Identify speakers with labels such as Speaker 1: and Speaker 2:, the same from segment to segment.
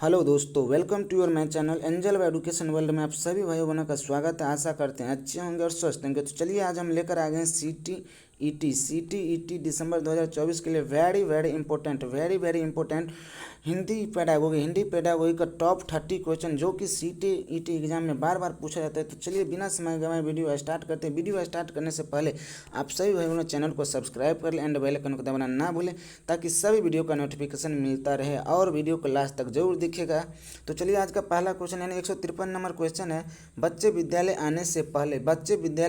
Speaker 1: Hello दोस्तों, welcome to your my channel Angel Education World में आप सभी भाई बहनों का स्वागत है। आशा करते हैं अच्छे होंगे और स्वस्थ होंगे। तो चलिए आज हम लेकर आ गए हैं सीटीईटी दिसंबर 2024 के लिए very very important Hindi pedagogy का टॉप 30 क्वेश्चन जो कि सीटीईटी एग्जाम में बार बार पूछा जाता है। तो चलिए बिना समय गंवाए वीडियो स्टार्ट करते हैं। वीडियो स्टार्ट करने से पहले आप सभी भाई बहनों चैनल को सब्सक्राइब कर लें एंड बेल आइकन को दबाना ना भूलें ताकि सभी वीडियो का नोटिफिकेशन मिलता रहे और वीडियो को लास्ट तक जरूर दिखेगा। तो चलिए आज का पहला क्वेश्चन यानी 153 नंबर क्वेश्चन है। बच्चे विद्यालय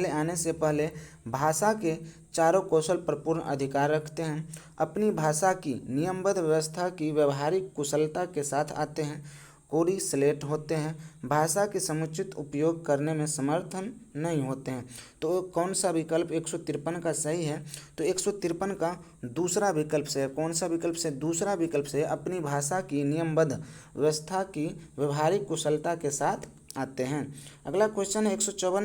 Speaker 1: आने से पहले भाषा के चारों कौशल पर पूर्ण अधिकार रखते हैं, अपनी भाषा की नियमबद्ध व्यवस्था की व्यवहारिक कुशलता के साथ आते हैं, कोरी स्लेट होते हैं, भाषा के समुचित उपयोग करने में समर्थन नहीं होते हैं। तो कौन सा विकल्प 153 का सही है? तो 153 का दूसरा विकल्प से, कौन सा विकल्प से? दूसरा विकल्प से, अपनी भाषा की नियमबद्ध व्यवस्था की व्यवहारिक कुशलता के साथ आते हैं। अगला क्वेश्चन है 154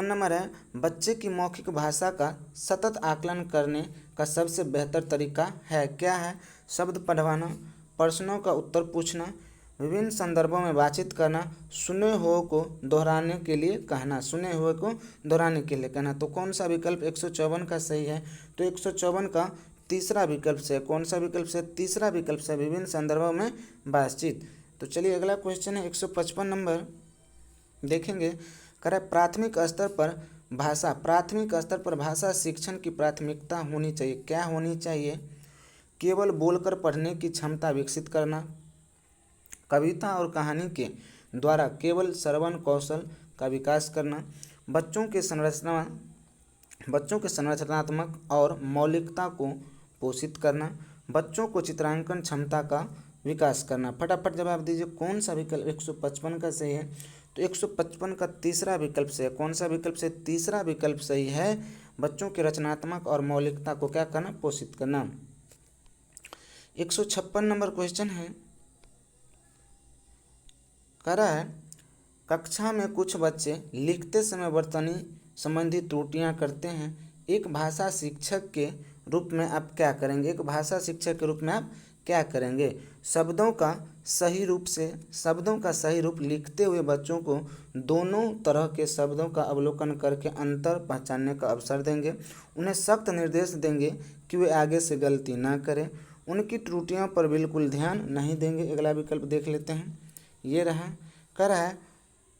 Speaker 1: नंबर है। बच्चे की मौखिक भाषा का सतत आकलन करने का सबसे बेहतर तरीका है क्या है? शब्द पढ़वाना, प्रश्नों का उत्तर पूछना, विभिन्न संदर्भों में बातचीत करना, सुने हुए को दोहराने के लिए कहना। तो कौन सा विकल्प 154 का सही है? तो 154 का तीसरा विकल्प से, कौन सा विकल्प से? तीसरा विकल्प से, विभिन्न संदर्भों में बातचीत। तो चलिए अगला क्वेश्चन है 155 नंबर देखेंगे। करें प्राथमिक स्तर पर भाषा शिक्षण की प्राथमिकता होनी चाहिए। क्या होनी चाहिए? केवल बोलकर पढ़ने की क्षमता विकसित करना, कविता और कहानी के द्वारा केवल श्रवण कौशल का विकास करना, बच्चों के संरचनात्मक और मौलिकता को पोषित करना, बच्चों को चित्रांकन क्षमता का विकास करना। फटाफट जवाब दीजिए कौन सा विकल्प 155 का सही है? तो 155 का तीसरा विकल्प से, कौन सा विकल्प से? तीसरा विकल्प सही है। बच्चों के रचनात्मक और मौलिकता को क्या करना? पोषित करना। 156 नंबर क्वेश्चन है, कह रहा है कक्षा में कुछ बच्चे लिखते समय वर्तनी संबंधी त्रुटियां करते हैं। एक भाषा शिक्षक के रूप में आप क्या करेंगे? एक भाषा शिक्षक के रूप में आप क्या करेंगे? शब्दों का सही रूप लिखते हुए बच्चों को दोनों तरह के शब्दों का अवलोकन करके अंतर पहचानने का अवसर देंगे। उन्हें सख्त निर्देश देंगे कि वे आगे से गलती ना करें। उनकी त्रुटियों पर बिल्कुल ध्यान नहीं देंगे। अगला विकल्प देख लेते हैं, ये रहा। कह रहा है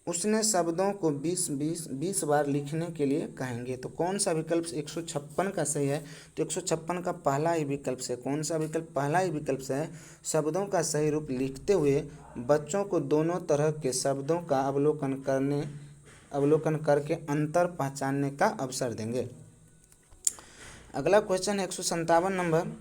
Speaker 1: उसने शब्दों को 20 बार लिखने के लिए कहेंगे। तो कौन सा विकल्प 156 का सही है? तो 156 का पहला ही विकल्प से, कौन सा विकल्प? पहला ही विकल्प से है। शब्दों का सही रूप लिखते हुए बच्चों को दोनों तरह के शब्दों का अवलोकन करके अंतर पहचानने का अवसर देंगे। अगला क्वेश्चन है 157 नंबर।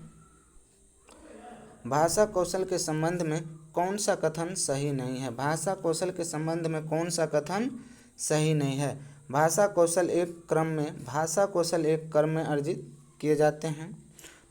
Speaker 1: भाषा कौशल के संबंध में कौन सा कथन सही नहीं है? भाषा कौशल के संबंध में कौन सा कथन सही नहीं है? भाषा कौशल एक क्रम में अर्जित किए जाते हैं।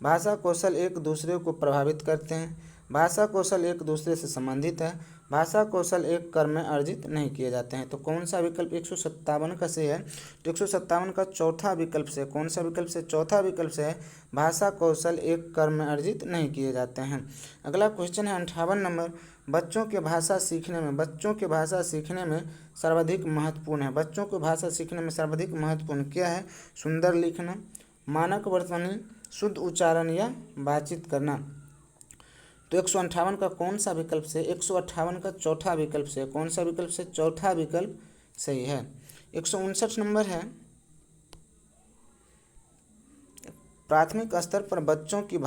Speaker 1: भाषा कौशल एक दूसरे को प्रभावित करते हैं। भाषा कौशल एक दूसरे से संबंधित है। भाषा कौशल एक क्रम में अर्जित नहीं किए जाते हैं। तो कौन सा विकल्प 157 का सही है? तो 157 का चौथा विकल्प से, कौन सा विकल्प से? चौथा विकल्प से है। भाषा कौशल एक क्रम में अर्जित नहीं किए जाते हैं। अगला क्वेश्चन है 58 नंबर। बच्चों के भाषा सीखने में सर्वाधिक महत्वपूर्ण है। बच्चों को भाषा सीखने में सर्वाधिक महत्वपूर्ण क्या है? सुंदर लिखना, मानक वर्तनी, शुद्ध उच्चारण या बातचीत करना। तो 158 का कौन सा विकल्प से? 158 का चौथा विकल्प से, कौन सा विकल्प से? चौथा विकल्प सही है। 159 नंबर है। प्राथमिक स्तर पर बच्चों की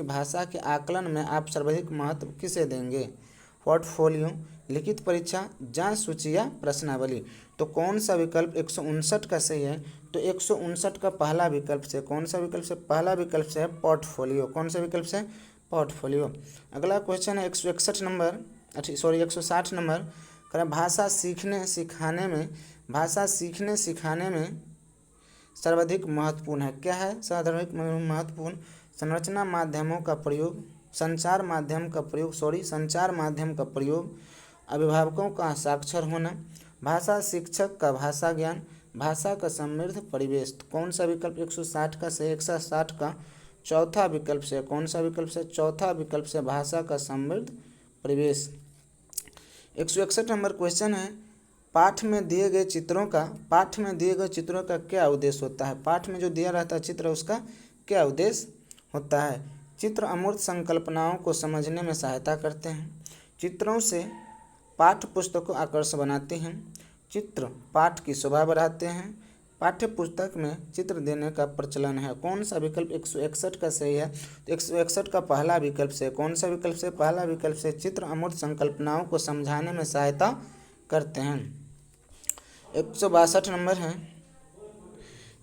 Speaker 1: भाषा के आकलन में आप सर्वाधिक महत्व किसे देंगे? पोर्टफोलियो, लिखित परीक्षा, जांच सूची या प्रश्नावली। तो कौन सा विकल्प 159 का सही है? तो 159 का पहला विकल्प से, कौन सा विकल्प से? पहला विकल्प से है पोर्टफोलियो। कौन सा विकल्प से? पोर्टफोलियो। अगला क्वेश्चन है 160 नंबर। करें भाषा सीखने सिखाने में सर्वाधिक महत्वपूर्ण है। क्या है सर्वाधिक महत्वपूर्ण? संचार माध्यम का प्रयोग, अभिभावकों का साक्षर होना, भाषा शिक्षक का भाषा ज्ञान, भाषा का समृद्ध परिवेश। कौन सा विकल्प 160 का से? 160 का चौथा विकल्प से, कौन सा विकल्प से, चौथा विकल्प से भाषा का समृद्ध परिवेश। 161 नंबर क्वेश्चन है, पाठ में दिए गए चित्रों का क्या उद्देश्य होता है। पाठ में जो दिया रहता है चित्र, उसका क्या उद्देश्य होता है। चित्र अमूर्त संकल्पनाओं को समझने में सहायता करते हैं। चित्रों से पाठ्य पुस्तक को आकर्षक बनाते हैं। चित्र पाठ की शोभा बढ़ाते हैं। पाठ्य पुस्तक में चित्र देने का प्रचलन है। कौन सा विकल्प 161 का सही है। तो 161 का पहला विकल्प से, कौन सा विकल्प से, पहला विकल्प से चित्र अमूर्त संकल्पनाओं को समझाने में सहायता करते हैं। 162 नंबर है,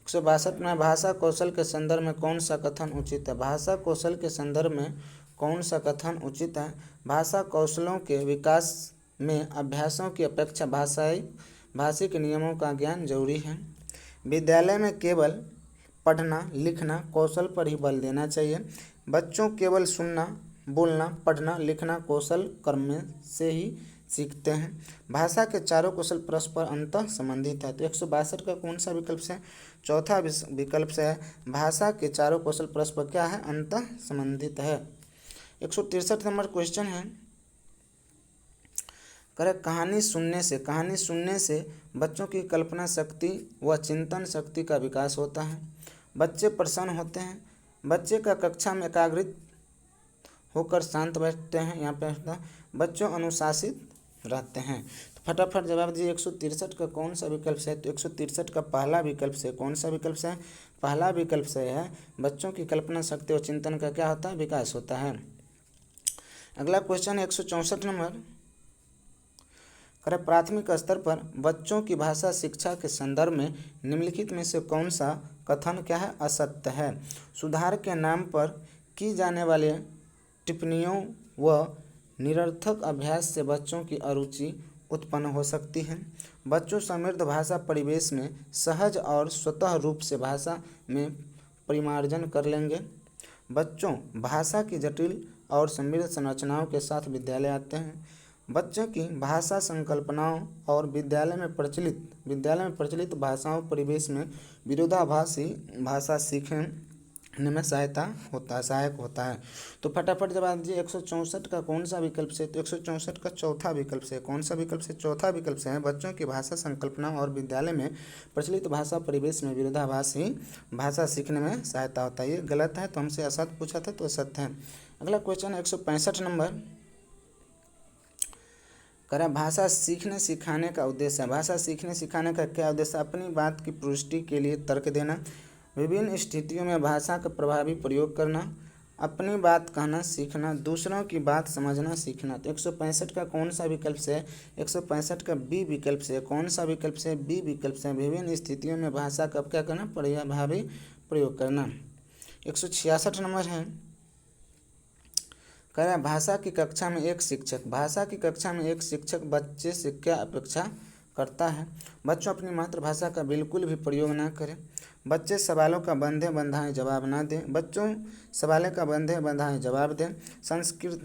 Speaker 1: 162 में भाषा कौशल के संदर्भ में कौन सा कथन उचित है। भाषा कौशल के संदर्भ में कौन सा कथन उचित है। भाषा कौशलों के विकास में अभ्यासों की अपेक्षा भाषिक नियमों का ज्ञान जरूरी है। विद्यालय में केवल पढ़ना लिखना कौशल पर ही बल देना चाहिए। बच्चों केवल सुनना बोलना पढ़ना लिखना कौशल कर्म में से ही सीखते हैं। भाषा के चारों कौशल परस्पर अंतः संबंधित है। तो 162 का कौन सा विकल्प से, चौथा विकल्प से है, भाषा के चारों कौशल परस्पर क्या है, अंतः संबंधित है। 163 नंबर क्वेश्चन है, कहानी सुनने से बच्चों की कल्पना शक्ति व चिंतन शक्ति का विकास होता है। बच्चे प्रसन्न होते हैं। बच्चे का कक्षा में एकाग्रित होकर शांत बैठते हैं। यहाँ पे बच्चों अनुशासित रहते हैं। तो फटाफट जवाब दीजिए 163 का कौन सा विकल्प से है। तो 163 का पहला विकल्प से, कौन सा विकल्प से है, पहला विकल्प से है, बच्चों की कल्पना शक्ति और चिंतन का क्या होता है, विकास होता है। अगला क्वेश्चन है 164 नंबर, प्राथमिक स्तर पर बच्चों की भाषा शिक्षा के संदर्भ में निम्नलिखित में से कौन सा कथन क्या है, असत्य है। सुधार के नाम पर की जाने वाली टिप्पणियों व निरर्थक अभ्यास से बच्चों की अरुचि उत्पन्न हो सकती है। बच्चों समृद्ध भाषा परिवेश में सहज और स्वतः रूप से भाषा में परिमार्जन कर लेंगे। बच्चों भाषा की जटिल और समृद्ध संरचनाओं के साथ विद्यालय आते हैं। बच्चों की भाषा संकल्पनाओं और विद्यालय में प्रचलित भाषाओं परिवेश में विरोधाभासी भाषा सीखने में सहायक होता है। तो फटाफट जवाब दीजिए 164 का कौन सा विकल्प से। तो 164 का चौथा विकल्प से, कौन सा विकल्प से, चौथा विकल्प से है, बच्चों की भाषा संकल्पना और विद्यालय में प्रचलित भाषा परिवेश में विरोधाभासी भाषा सीखने में सहायता होता है। ये गलत है, तो हमसे असत्य पूछा था तो असत्य है। अगला क्वेश्चन है 165 नंबर, भाषा सीखने सिखाने का उद्देश्य है। भाषा सीखने सिखाने का क्या उद्देश्य है। अपनी बात की पुष्टि के लिए तर्क देना, विभिन्न स्थितियों में भाषा का प्रभावी प्रयोग करना, अपनी बात कहना सीखना, दूसरों की बात समझना सीखना। तो 165 का कौन सा विकल्प से है। 165 का बी विकल्प से, कौन सा विकल्प से, बी विकल्प से, विभिन्न स्थितियों में भाषा का क्या करना, प्रभावी प्रयोग करना। 166 नंबर है, भाषा की कक्षा में एक शिक्षक बच्चे से क्या अपेक्षा करता है। बच्चों अपनी मातृभाषा का बिल्कुल भी प्रयोग न करें। बच्चे सवालों का बंधे बंधाए जवाब न दें। बच्चों सवालों का बंधे बंधाए जवाब दें। संस्कृत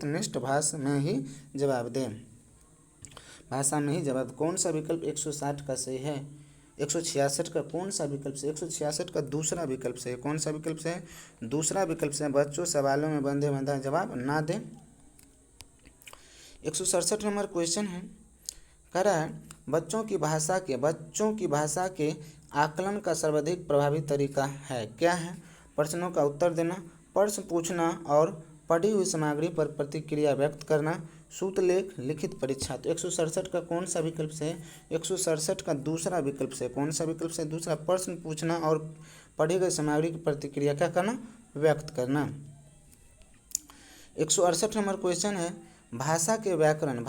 Speaker 1: निष्ठ भाषा में ही जवाब दें। भाषा में ही जवाब। कौन सा विकल्प 160 का सही है। 166 का कौन सा विकल्प से, 166 का दूसरा विकल्प से, कौन सा विकल्प से, दूसरा विकल्प से, बच्चों सवालों में बंधे बंधाए जवाब ना दें। 167 नंबर क्वेश्चन है, कह रहा है बच्चों की भाषा के आकलन का सर्वाधिक प्रभावी तरीका है, क्या है। प्रश्नों का उत्तर देना, प्रश्न पूछना और पढ़ी हुई सामग्री पर प्रतिक्रिया व्यक्त करना, सूत्रलेख लिखित परीक्षा। तो 167 का कौन सा विकल्प से है। 167 का दूसरा विकल्प से, कौन सा विकल्प से, दूसरा, प्रश्न पूछना और पढ़ी गई सामग्री की प्रतिक्रिया क्या करना, व्यक्त करना। 168 नंबर क्वेश्चन है, भाषा के व्याकरण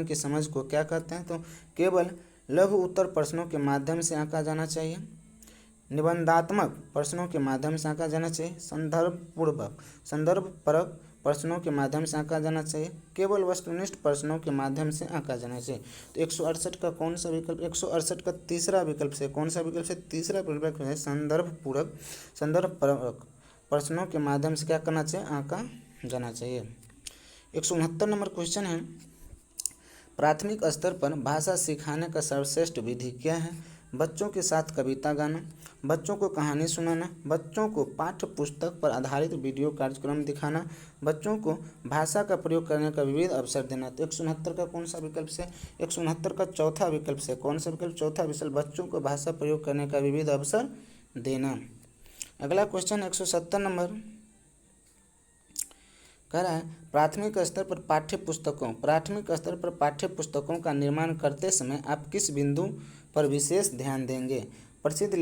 Speaker 1: की समझ को क्या कहते हैं। तो केवल लघु उत्तर प्रश्नों के माध्यम से आंका जाना चाहिए, निबंधात्मक प्रश्नों के माध्यम से आंका जाना चाहिए, संदर्भपरक प्रश्नों के माध्यम से आंका जाना चाहिए, केवल वस्तुनिष्ठ प्रश्नों के माध्यम से आंका जाना चाहिए। तो 168 का कौन सा विकल्प, 168 का तीसरा विकल्प से, कौन सा विकल्प से, तीसरा विकल्प है संदर्भपरक प्रश्नों के माध्यम से क्या करना चाहिए, आंका जाना चाहिए। 169 नंबर क्वेश्चन है, प्राथमिक स्तर पर भाषा सिखाने का सर्वश्रेष्ठ विधि क्या है। बच्चों के साथ कविता गाना, बच्चों को कहानी सुनाना, बच्चों को पाठ्य पुस्तक पर आधारित वीडियो कार्यक्रम दिखाना, बच्चों को भाषा का प्रयोग करने का विविध अवसर देना। तो 169 का कौन सा विकल्प से? 169 का चौथा विकल्प से। कौन सा विकल्प? चौथा विकल्प, बच्चों को भाषा प्रयोग करने का विविध अवसर देना। अगला क्वेश्चन 170 नंबर कह रहा है प्राथमिक स्तर पर पाठ्य पुस्तकों का निर्माण करते समय आप किस बिंदु पर विशेष ध्यान देंगे? प्रसिद्ध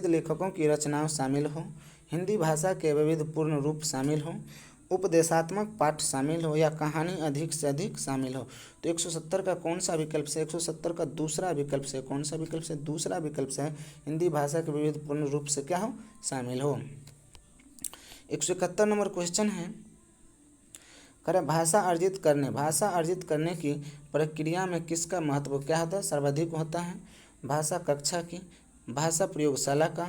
Speaker 1: लेखकों की रचनाओं शामिल हो, हिंदी भाषा के वैविध्यपूर्ण रूप शामिल हो, उपदेशात्मक पाठ शामिल हो या कहानी अधिक से अधिक शामिल हो। तो 170 का कौन सा विकल्प से? 170 का दूसरा विकल्प से। कौन सा विकल्प से? दूसरा विकल्प से हिंदी भाषा के वैविध्यपूर्ण रूप से क्या हो? शामिल हो। 171 नंबर क्वेश्चन है करें भाषा अर्जित करने की प्रक्रिया में किसका महत्व क्या होता है? सर्वाधिक होता है। भाषा कक्षा की, भाषा प्रयोगशाला का,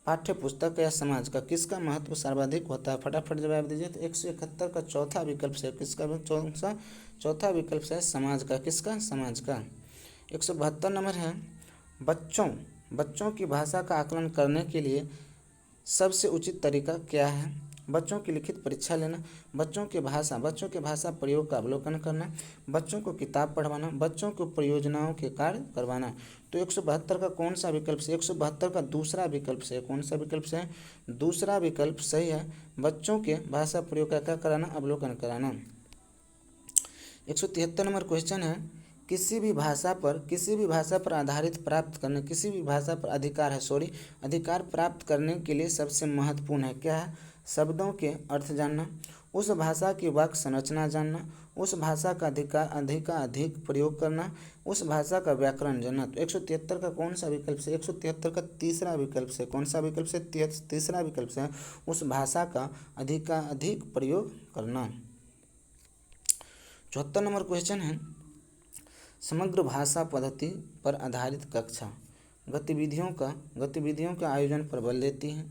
Speaker 1: पाठ्य पुस्तक या समाज का, किसका महत्व सर्वाधिक होता है? फटाफट जवाब दीजिए। तो 171 का चौथा विकल्प से। किसका? चौथा विकल्प से समाज का। किसका? समाज का। 172 नंबर है बच्चों की भाषा का आकलन करने के लिए सबसे उचित तरीका क्या है? बच्चों की लिखित परीक्षा लेना, बच्चों के भाषा प्रयोग का अवलोकन करना, बच्चों को किताब पढ़वाना, बच्चों को परियोजनाओं के कार्य करवाना। तो 172 का कौन सा विकल्प से? 172 का दूसरा विकल्प से। कौन सा विकल्प से? दूसरा विकल्प सही है। बच्चों के भाषा प्रयोग का क्या कराना? अवलोकन कराना। 173 नंबर क्वेश्चन है किसी भी भाषा पर आधारित प्राप्त करने किसी भी भाषा पर अधिकार प्राप्त करने के लिए सबसे महत्वपूर्ण है क्या है? शब्दों के अर्थ जानना, उस भाषा की वाक्य संरचना जानना, उस भाषा का अधिक प्रयोग करना, उस भाषा का व्याकरण जानना। तो 173 का कौन सा विकल्प से? 173 का तीसरा विकल्प से। कौन सा विकल्प से? तीसरा विकल्प से उस भाषा का अधिक प्रयोग करना। 74 नंबर क्वेश्चन है समग्र भाषा पद्धति पर आधारित कक्षा गतिविधियों का आयोजन पर बल देती है,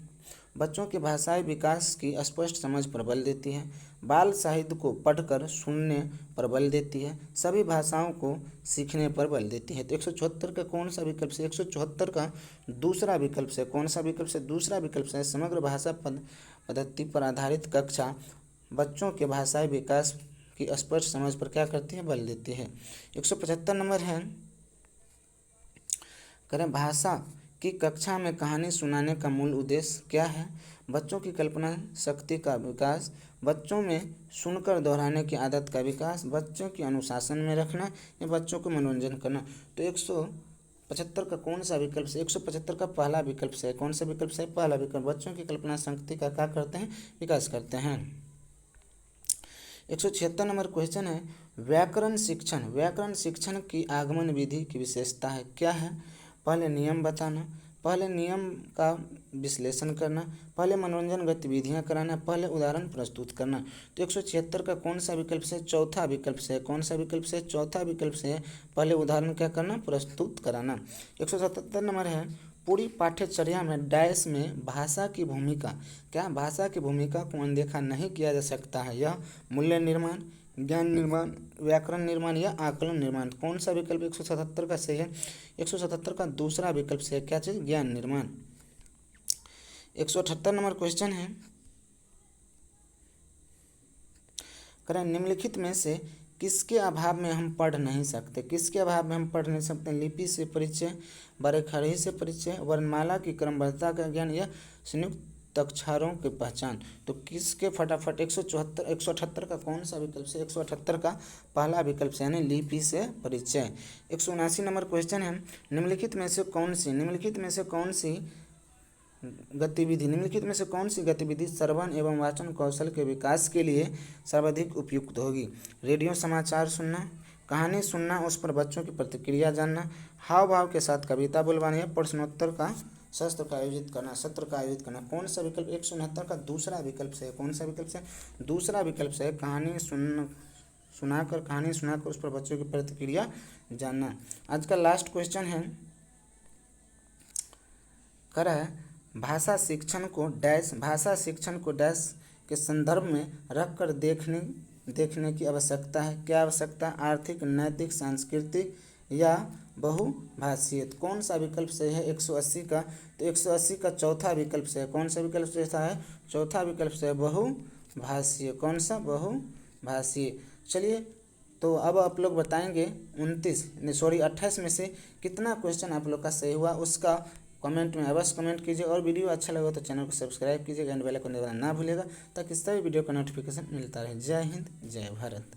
Speaker 1: बच्चों के भाषाई विकास की स्पष्ट समझ पर बल देती है, बाल साहित्य को पढ़कर सुनने पर बल देती है, सभी भाषाओं को सीखने पर बल देती है। तो 174 का कौन सा विकल्प से? 174 का दूसरा विकल्प से। कौन सा विकल्प से? दूसरा विकल्प से समग्र भाषा पद्धति पर आधारित कक्षा बच्चों के भाषाई विकास की स्पष्ट समझ पर क्या करती है? बल देती है। 175 नंबर है करें भाषा की कक्षा में कहानी सुनाने का मूल उद्देश्य क्या है? बच्चों की कल्पना शक्ति का विकास, बच्चों में सुनकर दोहराने की आदत का विकास, बच्चों की अनुशासन में रखना या बच्चों को मनोरंजन करना। तो 175 का कौन सा विकल्प से? 175 का पहला विकल्प से। कौन सा विकल्प से? पहला विकल्प, बच्चों की कल्पना शक्ति का क्या करते हैं? विकास करते हैं। 176 नंबर क्वेश्चन है व्याकरण शिक्षण की आगमन विधि की विशेषता है क्या है? पहले नियम बताना, पहले नियम का विश्लेषण करना, पहले मनोरंजन गतिविधियां कराना, पहले उदाहरण प्रस्तुत करना। तो 176 का कौन सा विकल्प से? चौथा विकल्प से। कौन सा विकल्प से? चौथा विकल्प से पहले उदाहरण क्या करना? प्रस्तुत कराना। 177 नंबर है पूरी पाठ्यचर्या में डैश में भाषा की भूमिका को अनदेखा नहीं किया जा सकता है। यह मूल्य निर्माण, ज्ञान निर्माण, व्याकरण निर्माण या आकलन निर्माण। कौन सा विकल्प 177 का सही है? 177 का दूसरा विकल्प से। क्या चीज? ज्ञान निर्माण। 178 नंबर क्वेश्चन है करें निम्नलिखित में से किसके अभाव में हम पढ़ नहीं सकते? लिपि से परिचय, बारीखारी से परिचय, वर्णमाला की क्रमबद्धता का ज्ञान या संयुक्त अक्षरों की पहचान। तो किसके? फटाफट 178 का कौन सा विकल्प से? 178 का पहला विकल्प से यानी लिपि से परिचय। 179 नंबर क्वेश्चन है निम्नलिखित में से कौन सी गतिविधि श्रवण एवं वाचन कौशल के विकास के लिए सर्वाधिक उपयुक्त होगी? रेडियो समाचार सुनना, कहानी सुनना, उस पर बच्चों की प्रतिक्रिया जानना, हाव भाव के साथ कविता बुलवाना या प्रश्नोत्तर का सत्र का आयोजित करना। कौन सा विकल्प? 169 का दूसरा विकल्प से। कौन सा विकल्प से? दूसरा विकल्प से कहानी सुनाकर उस पर बच्चों की प्रतिक्रिया जानना। आज का लास्ट क्वेश्चन है भाषा शिक्षण को डैश के संदर्भ में रखकर देखने की आवश्यकता है। क्या आवश्यकता? आर्थिक, नैतिक, सांस्कृतिक या बहुभाषीय। तो कौन सा विकल्प सही है 180 का? तो 180 का चौथा विकल्प सही है। कौन सा विकल्प सही है? चौथा विकल्प सही है बहुभाषीय। कौन सा? बहुभाषीय। चलिए, तो अब आप लोग बताएंगे 28 में से कितना क्वेश्चन आप लोग का सही हुआ, उसका कमेंट में अवश्य कमेंट कीजिए। और वीडियो अच्छा लगा तो चैनल को सब्सक्राइब कीजिएगा एंड बेल आइकन दबाना ना भूलिएगा, ताकि सभी वीडियो का नोटिफिकेशन मिलता रहे। जय हिंद, जय भारत।